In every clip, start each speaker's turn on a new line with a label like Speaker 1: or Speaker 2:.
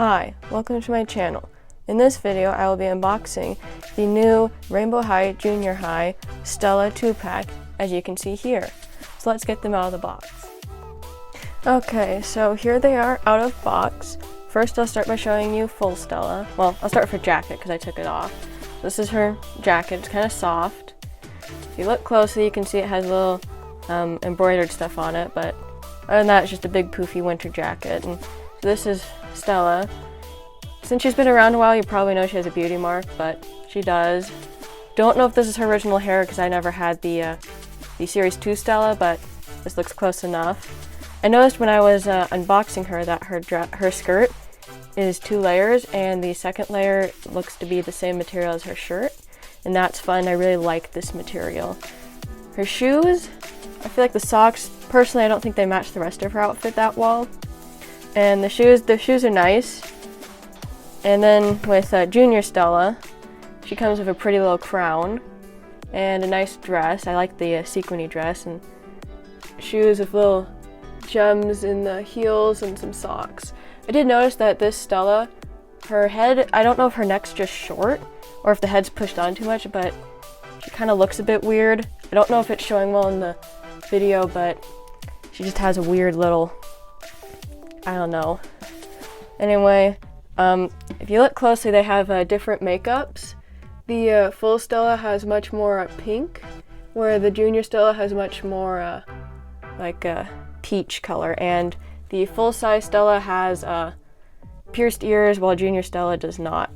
Speaker 1: Hi, welcome to my channel. In this video, I will be unboxing the new Rainbow High Junior High Stella 2-pack, as you can see here. So let's get them out of the box. Okay, so here they are out of box. First, I'll start by showing you full Stella. Well, I'll start with her jacket because I took it off. This is her jacket. It's kind of soft. If you look closely, you can see it has little embroidered stuff on it, but other than that, it's just a big poofy winter jacket. And so this is Stella. Since she's been around a while, you probably know she has a beauty mark, but she does. Don't know if this is her original hair because I never had the Series 2 Stella, but this looks close enough. I noticed when I was unboxing her that her skirt is 2 layers, and the second layer looks to be the same material as her shirt, and that's fun. I really like this material. Her shoes, I feel like the socks, personally I don't think they match the rest of her outfit that well. And the shoes are nice. And then with Junior Stella, she comes with a pretty little crown and a nice dress. I like the sequiny dress, and shoes with little gems in the heels and some socks. I did notice that this Stella, her head, I don't know if her neck's just short or if the head's pushed on too much, but she kind of looks a bit weird. I don't know if it's showing well in the video, but she just has a weird little, I don't know. Anyway, if you look closely, they have different makeups. The full Stella has much more pink, where the Junior Stella has much more like a peach color, and the full-size Stella has pierced ears, while Junior Stella does not.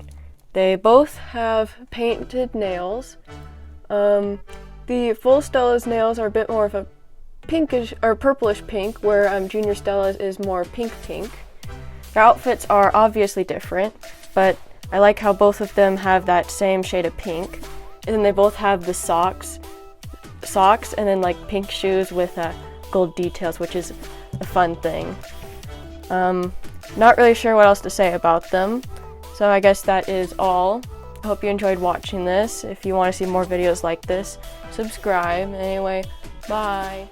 Speaker 1: They both have painted nails. The full Stella's nails are a bit more of a pinkish or purplish pink, where Junior Stella's is more pink. Their outfits are obviously different, but I like how both of them have that same shade of pink. And then they both have the socks and then like pink shoes with gold details, which is a fun thing. Not really sure what else to say about them, so I guess that is all. I hope you enjoyed watching this. If you want to see more videos like this, subscribe. Anyway, bye.